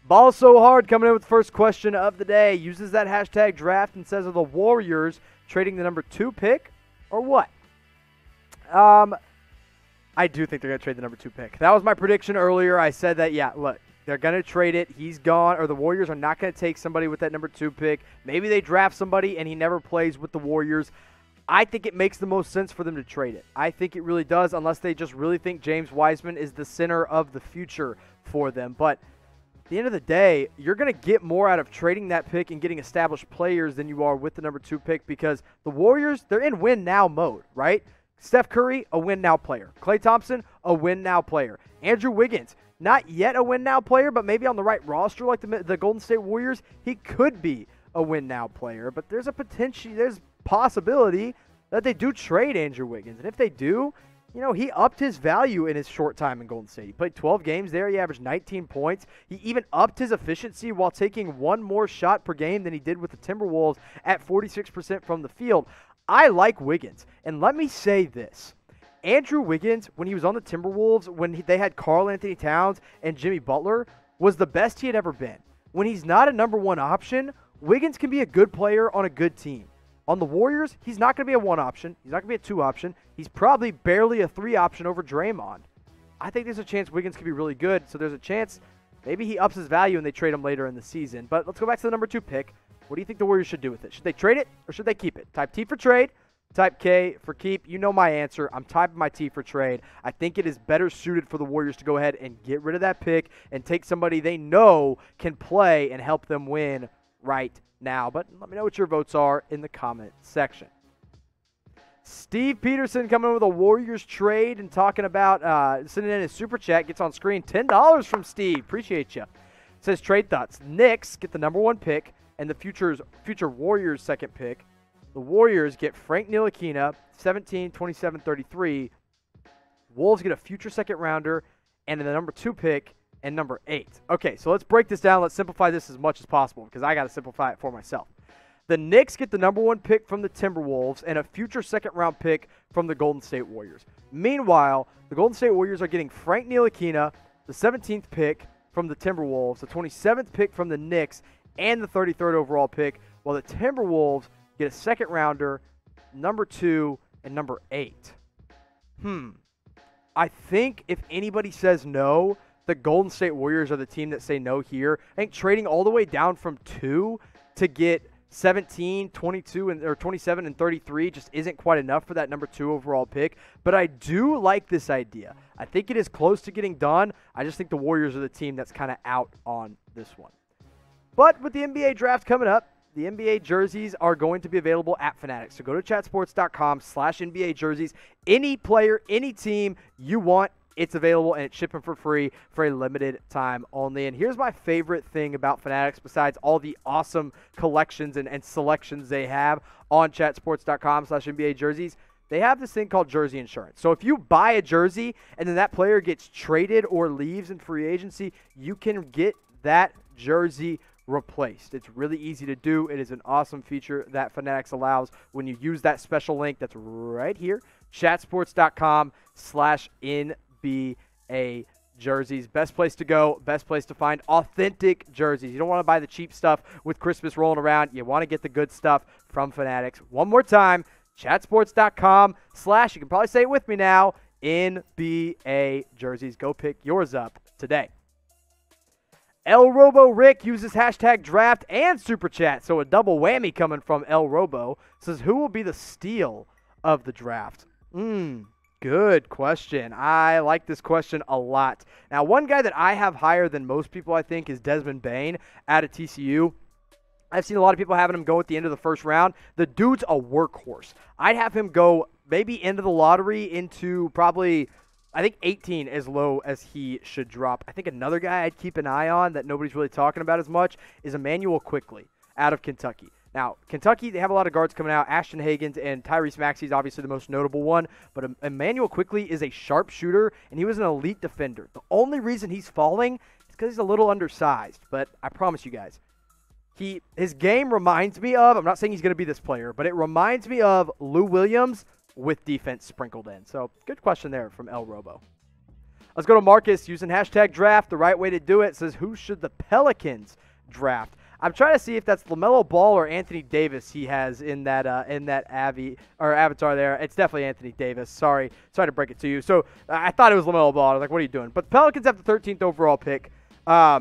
Ball so hard coming in with the first question of the day. Uses that hashtag draft and says, are the Warriors trading the number 2 pick or what? I do think they're going to trade the number 2 pick. That was my prediction earlier. I said that, yeah, look, they're going to trade it. He's gone, or the Warriors are not going to take somebody with that number 2 pick. Maybe they draft somebody and he never plays with the Warriors. I think it makes the most sense for them to trade it. I think it really does, unless they just really think James Wiseman is the center of the future for them. But at the end of the day, you're going to get more out of trading that pick and getting established players than you are with the number 2 pick, because the Warriors, they're in win-now mode, right? Steph Curry, a win-now player. Klay Thompson, a win-now player. Andrew Wiggins, not yet a win-now player, but maybe on the right roster like the Golden State Warriors, he could be a win-now player. But there's a possibility that they do trade Andrew Wiggins. And if they do, you know, he upped his value in his short time in Golden State. He played 12 games there. He averaged 19 points. He even upped his efficiency while taking one more shot per game than he did with the Timberwolves at 46% from the field. I like Wiggins. And let me say this. Andrew Wiggins, when he was on the Timberwolves, when they had Karl Anthony Towns and Jimmy Butler, was the best he had ever been. When he's not a number 1 option, Wiggins can be a good player on a good team. On the Warriors, he's not going to be a 1 option. He's not going to be a 2 option. He's probably barely a 3 option over Draymond. I think there's a chance Wiggins could be really good, so there's a chance maybe he ups his value and they trade him later in the season. But let's go back to the number 2 pick. What do you think the Warriors should do with it? Should they trade it or should they keep it? Type T for trade, type K for keep. You know my answer. I'm typing my T for trade. I think it is better suited for the Warriors to go ahead and get rid of that pick and take somebody they know can play and help them win right now. But let me know what your votes are in the comment section. Steve Peterson coming in with a Warriors trade and talking about sending in his super chat. Gets on screen. $10 from Steve. Appreciate you. Says trade thoughts. Knicks get the number 1 pick and the future Warriors second pick. The Warriors get Frank Ntilikina, 17, 27, 33. Wolves get a future second rounder and then the number 2 pick and number 8. Okay, so let's break this down. Let's simplify this as much as possible because I got to simplify it for myself. The Knicks get the number 1 pick from the Timberwolves and a future second-round pick from the Golden State Warriors. Meanwhile, the Golden State Warriors are getting Frank Ntilikina, the 17th pick from the Timberwolves, the 27th pick from the Knicks, and the 33rd overall pick, while the Timberwolves get a second-rounder, number 2, and number 8. I think if anybody says no, the Golden State Warriors are the team that say no here. I think trading all the way down from 2 to get 17, 22, or 27 and 33 just isn't quite enough for that number 2 overall pick. But I do like this idea. I think it is close to getting done. I just think the Warriors are the team that's kind of out on this one. But with the NBA draft coming up, the NBA jerseys are going to be available at Fanatics. So go to chatsports.com/NBA jerseys. Any player, any team you want, it's available, and it's shipping for free for a limited time only. And here's my favorite thing about Fanatics, besides all the awesome collections and selections they have on chatsports.com/NBA jerseys. They have this thing called jersey insurance. So if you buy a jersey and then that player gets traded or leaves in free agency, you can get that jersey replaced. It's really easy to do. It is an awesome feature that Fanatics allows when you use that special link that's right here, chatsports.com/NBA jerseys. Best place to go, best place to find authentic jerseys. You don't want to buy the cheap stuff with Christmas rolling around. You want to get the good stuff from Fanatics. One more time, chatsports.com/ you can probably say it with me now, NBA jerseys. Go pick yours up today. El Robo Rick uses hashtag draft and super chat, so a double whammy coming from El Robo. Says, who will be the steal of the draft? Good question. I like this question a lot. Now, one guy that I have higher than most people, I think, is Desmond Bane out of TCU. I've seen a lot of people having him go at the end of the first round. The dude's a workhorse. I'd have him go maybe into the lottery into probably, I think 18 as low as he should drop. I think another guy I'd keep an eye on that nobody's really talking about as much is Emmanuel Quickley out of Kentucky. Now, Kentucky, they have a lot of guards coming out. Ashton Hagans and Tyrese Maxey is obviously the most notable one. But Emmanuel Quickley is a sharp shooter, and he was an elite defender. The only reason he's falling is because he's a little undersized. But I promise you guys, his game reminds me of, I'm not saying he's going to be this player, but it reminds me of Lou Williams with defense sprinkled in. So, good question there from El Robo. Let's go to Marcus using hashtag draft. The right way to do it says, who should the Pelicans draft? I'm trying to see if that's LaMelo Ball or Anthony Davis he has in that avatar there. It's definitely Anthony Davis. Sorry to break it to you. So I thought it was LaMelo Ball. I was like, what are you doing? But the Pelicans have the 13th overall pick. I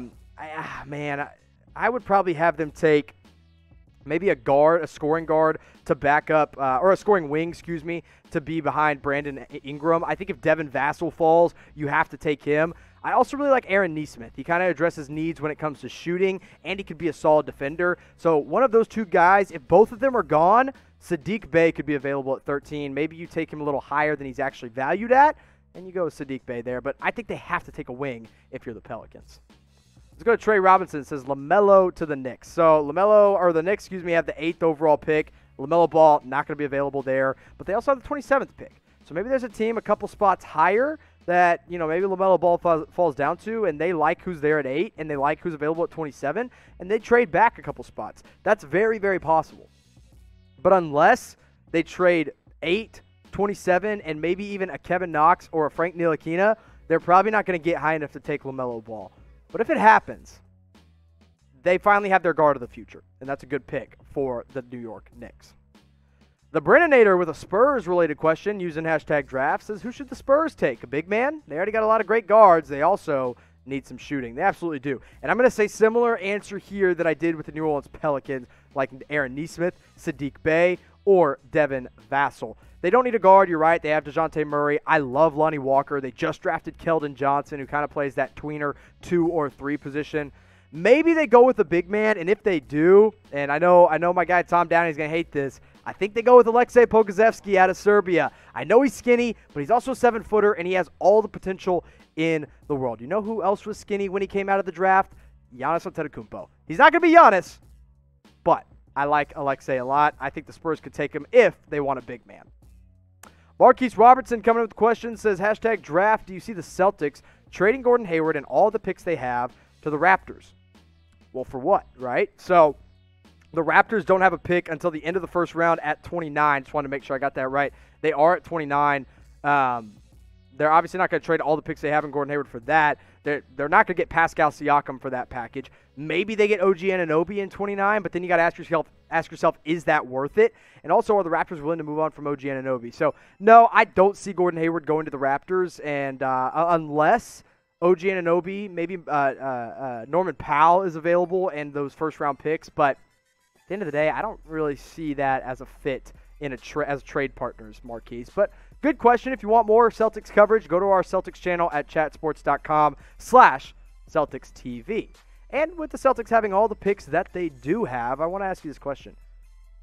would probably have them take maybe a scoring guard to back up, or a scoring wing, to be behind Brandon Ingram. I think if Devin Vassell falls, you have to take him. I also really like Aaron Nesmith. He kind of addresses needs when it comes to shooting, and he could be a solid defender. So one of those two guys, if both of them are gone, Sadiq Bey could be available at 13. Maybe you take him a little higher than he's actually valued at, and you go with Sadiq Bey there. But I think they have to take a wing if you're the Pelicans. Let's go to Trey Robinson. It says LaMelo to the Knicks. So the Knicks, have the 8th overall pick. LaMelo Ball, not going to be available there. But they also have the 27th pick. So maybe there's a team a couple spots higher that, maybe LaMelo Ball falls down to, and they like who's there at 8, and they like who's available at 27, and they trade back a couple spots. That's very, very possible. But unless they trade 8, 27, and maybe even a Kevin Knox or a Frank Ntilikina, they're probably not going to get high enough to take LaMelo Ball. But if it happens, they finally have their guard of the future, and that's a good pick for the New York Knicks. The Brennenator with a Spurs-related question using hashtag draft says, who should the Spurs take? A big man? They already got a lot of great guards. They also need some shooting. They absolutely do. And I'm going to say similar answer here that I did with the New Orleans Pelicans, like Aaron Nesmith, Sadiq Bey, or Devin Vassell. They don't need a guard. You're right. They have DeJounte Murray. I love Lonnie Walker. They just drafted Keldon Johnson, who kind of plays that tweener 2 or 3 position. Maybe they go with a big man, and if they do, and I know my guy Tom Downey's going to hate this, I think they go with Aleksej Pokusevski out of Serbia. I know he's skinny, but he's also a 7-footer, and he has all the potential in the world. You know who else was skinny when he came out of the draft? Giannis Antetokounmpo. He's not going to be Giannis, but I like Aleksej a lot. I think the Spurs could take him if they want a big man. Marquis Robertson coming up with the question says, hashtag draft, do you see the Celtics trading Gordon Hayward and all the picks they have to the Raptors? Well, for what, right? So the Raptors don't have a pick until the end of the first round at 29. Just wanted to make sure I got that right. They are at 29. They're obviously not going to trade all the picks they have in Gordon Hayward for that. They're not going to get Pascal Siakam for that package. Maybe they get OG Anunoby in 29, but then you got to ask yourself, is that worth it? And also, are the Raptors willing to move on from OG Anunoby? So, no, I don't see Gordon Hayward going to the Raptors, and unless OG Anunoby, maybe Norman Powell is available and those first-round picks. But at the end of the day, I don't really see that as a fit in as trade partners, Marquise. But good question. If you want more Celtics coverage, go to our Celtics channel at chatsports.com/CelticsTV. And with the Celtics having all the picks that they do have, I want to ask you this question.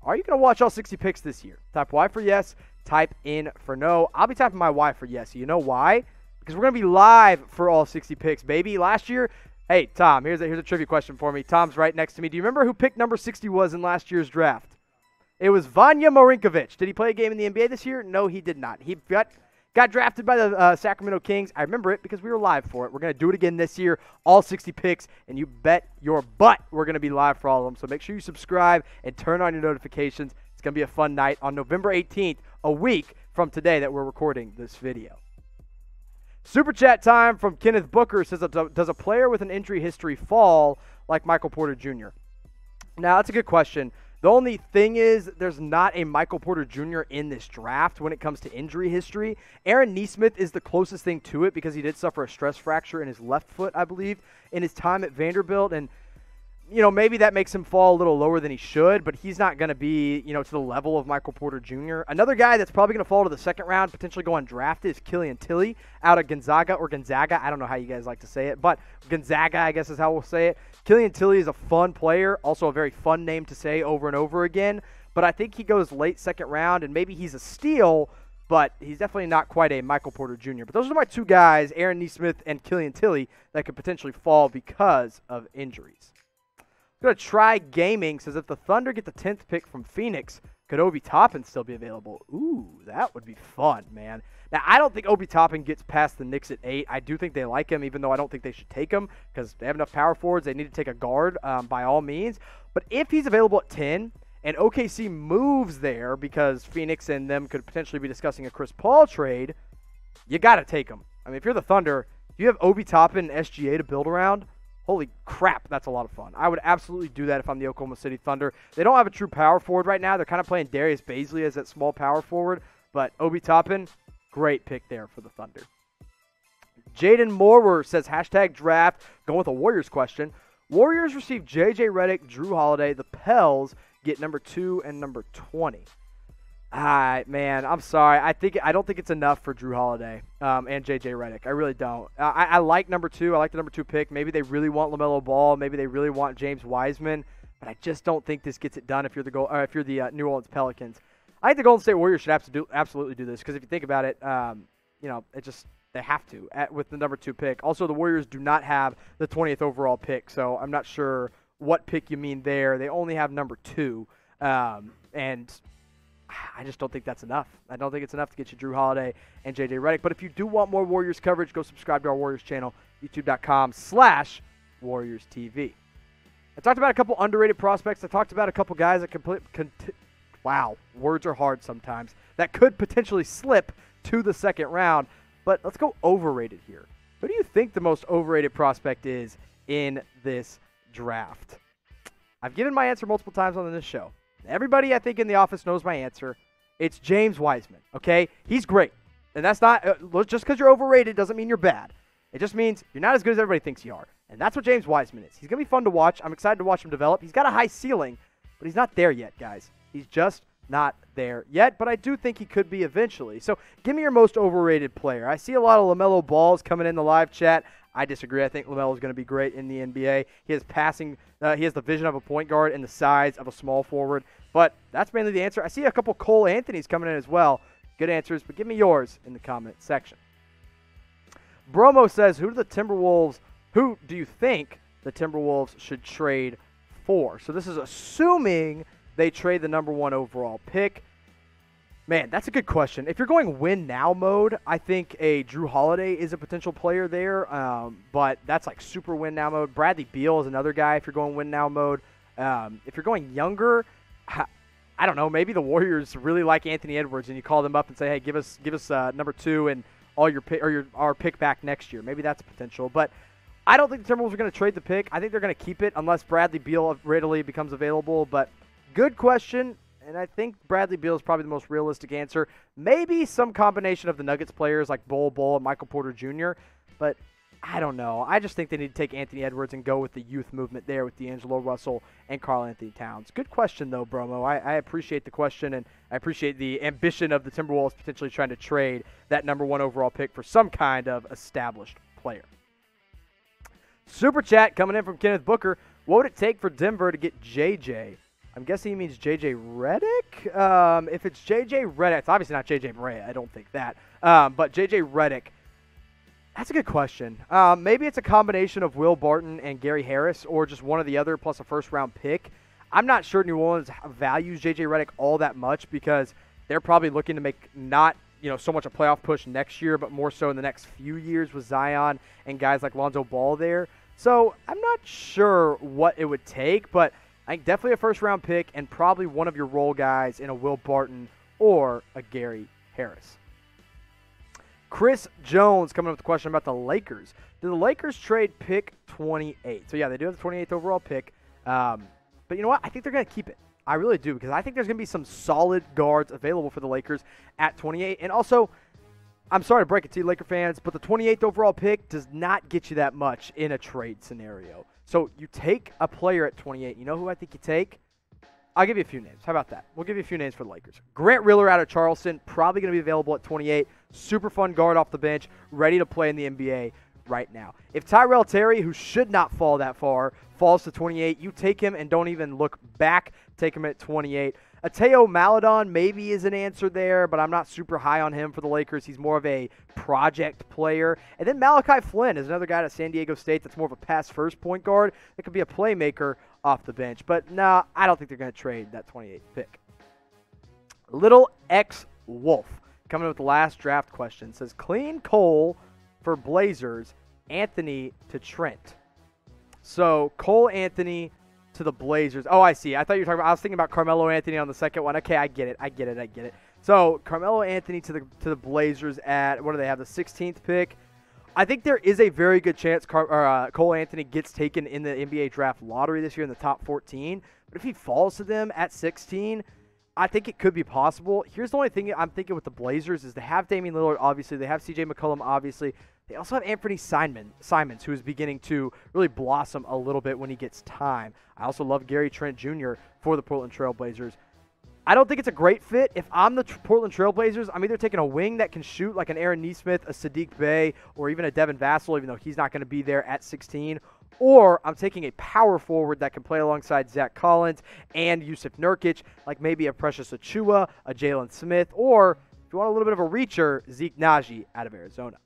Are you going to watch all 60 picks this year? Type Y for yes, type in for no. I'll be typing my Y for yes. You know why? Because we're going to be live for all 60 picks, baby. Last year, hey, Tom, here's a trivia question for me. Tom's right next to me. Do you remember who pick number 60 was in last year's draft? It was Vanya Marinkovic. Did he play a game in the NBA this year? No, he did not. He got drafted by the Sacramento Kings. I remember it because we were live for it. We're going to do it again this year, all 60 picks, and you bet your butt we're going to be live for all of them. So make sure you subscribe and turn on your notifications. It's going to be a fun night on November 18th, a week from today that we're recording this video. Super chat time from Kenneth Booker says, does a player with an injury history fall like Michael Porter Jr.? Now, that's a good question. The only thing is there's not a Michael Porter Jr. in this draft when it comes to injury history. Aaron Nesmith is the closest thing to it because he did suffer a stress fracture in his left foot, I believe, in his time at Vanderbilt. And, maybe that makes him fall a little lower than he should, but he's not going to be, to the level of Michael Porter Jr. Another guy that's probably going to fall to the second round, potentially go undrafted, is Killian Tilly out of Gonzaga. I don't know how you guys like to say it, but Gonzaga, I guess is how we'll say it. Killian Tilly is a fun player, also a very fun name to say over and over again, but I think he goes late second round, and maybe he's a steal, but he's definitely not quite a Michael Porter Jr. But those are my two guys, Aaron Nesmith and Killian Tilly, that could potentially fall because of injuries. Going to Try Gaming says, if the Thunder get the 10th pick from Phoenix, could Obi Toppin still be available? Ooh, that would be fun, man. Now, I don't think Obi Toppin gets past the Knicks at 8. I do think they like him, even though I don't think they should take him because they have enough power forwards. They need to take a guard by all means. But if he's available at 10 and OKC moves there because Phoenix and them could potentially be discussing a Chris Paul trade, you got to take him. I mean, if you're the Thunder, Do you have Obi Toppin and SGA to build around? Holy crap, that's a lot of fun. I would absolutely do that if I'm the Oklahoma City Thunder. They don't have a true power forward right now. They're kind of playing Darius Bazley as that small power forward, but Obi Toppin, great pick there for the Thunder. Jayden Moorer says, #draft, going with a Warriors question. Warriors receive J.J. Redick, Jrue Holiday. The Pels get number 2 and number 20. Man, I'm sorry. I don't think it's enough for Jrue Holiday and J.J. Redick. I really don't. I like number 2. I like the number 2 pick. Maybe they really want LaMelo Ball. Maybe they really want James Wiseman. But I just don't think this gets it done if you're the New Orleans Pelicans. I think the Golden State Warriors should absolutely do this because if you think about it, they have to with the number 2 pick. Also, the Warriors do not have the 20th overall pick, so I'm not sure what pick you mean there. They only have number 2, and I just don't think that's enough. I don't think it's enough to get you Jrue Holiday and J.J. Redick. But if you do want more Warriors coverage, go subscribe to our Warriors channel, youtube.com/WarriorsTV. I talked about a couple underrated prospects. I talked about a couple guys that wow, words are hard sometimes, that could potentially slip to the second round. But let's go overrated here. Who do you think the most overrated prospect is in this draft? I've given my answer multiple times on this show. Everybody, I think, in the office knows my answer. It's James Wiseman, okay? He's great. And that's not just because you're overrated doesn't mean you're bad. It just means you're not as good as everybody thinks you are. And that's what James Wiseman is. He's going to be fun to watch. I'm excited to watch him develop. He's got a high ceiling, but he's not there yet, guys. He's just not there yet, but I do think he could be eventually. So give me your most overrated player. I see a lot of LaMelo Balls coming in the live chat. I disagree. I think LaMelo is going to be great in the NBA. He has he has the vision of a point guard and the size of a small forward, but that's mainly the answer. I see a couple Cole Anthonys coming in as well. Good answers, but give me yours in the comment section. Bromo says, who do you think the Timberwolves should trade for? So this is assuming they trade the number 1 overall pick. Man, that's a good question. If you're going win now mode, I think a Jrue Holiday is a potential player there, but that's like super win now mode. Bradley Beal is another guy if you're going win now mode. If you're going younger, I don't know, maybe the Warriors really like Anthony Edwards and you call them up and say, hey, give us number 2 and all our pick back next year. Maybe that's a potential, but I don't think the Timberwolves are going to trade the pick. I think they're going to keep it unless Bradley Beal readily becomes available, but good question. And I think Bradley Beal is probably the most realistic answer. Maybe some combination of the Nuggets players like Bol and Michael Porter Jr., but I don't know. I just think they need to take Anthony Edwards and go with the youth movement there with D'Angelo Russell and Karl Anthony Towns. Good question, though, Bromo. I appreciate the question, and I appreciate the ambition of the Timberwolves potentially trying to trade that number 1 overall pick for some kind of established player. Super chat coming in from Kenneth Booker. What would it take for Denver to get JJ? I'm guessing he means J.J. Redick. If it's J.J. Redick, it's obviously not J.J. Barea. I don't think that. But J.J. Redick, that's a good question. Maybe it's a combination of Will Barton and Gary Harris or just one or the other plus a first-round pick. I'm not sure New Orleans values J.J. Redick all that much because they're probably looking to make not so much a playoff push next year, but more so in the next few years with Zion and guys like Lonzo Ball there. So I'm not sure what it would take, but I think definitely a first-round pick and probably one of your role guys in a Will Barton or a Gary Harris. Chris Jones coming up with a question about the Lakers. Do the Lakers trade pick 28? So, yeah, they do have the 28th overall pick. But you know what? I think they're going to keep it. I really do because I think there's going to be some solid guards available for the Lakers at 28. And also, I'm sorry to break it to you, Laker fans, but the 28th overall pick does not get you that much in a trade scenario. So you take a player at 28. You know who I think you take? I'll give you a few names. How about that? We'll give you a few names for the Lakers. Grant Riller out of Charleston, probably going to be available at 28. Super fun guard off the bench, ready to play in the NBA right now. If Tyrell Terry, who should not fall that far, falls to 28, you take him and don't even look back. Take him at 28. Ateo Maledon maybe is an answer there, but I'm not super high on him for the Lakers. He's more of a project player. And then Malachi Flynn is another guy at San Diego State that's more of a pass-first point guard that could be a playmaker off the bench. But, nah, I don't think they're going to trade that 28th pick. Little X Wolf coming up with the last draft question. Says, clean Cole for Blazers, Anthony to Trent. So, Cole Anthony to the Blazers. Oh, I see. I thought you were talking about, I was thinking about Carmelo Anthony on the second one. Okay, I get it. So, Carmelo Anthony to the Blazers at, what do they have, the 16th pick? I think there is a very good chance Cole Anthony gets taken in the NBA draft lottery this year in the top 14. But if he falls to them at 16, I think it could be possible. Here's the only thing I'm thinking with the Blazers is they have Damian Lillard, obviously. They have CJ McCollum, obviously. They also have Anthony Simons, who is beginning to really blossom a little bit when he gets time. I also love Gary Trent Jr. for the Portland Trail Blazers. I don't think it's a great fit. If I'm the Portland Trail Blazers, I'm either taking a wing that can shoot like an Aaron Nesmith, a Sadiq Bey, or even a Devin Vassell, even though he's not going to be there at 16. Or I'm taking a power forward that can play alongside Zach Collins and Yusuf Nurkic, like maybe a Precious Achua, a Jalen Smith, or if you want a little bit of a reacher, Zeke Naji out of Arizona.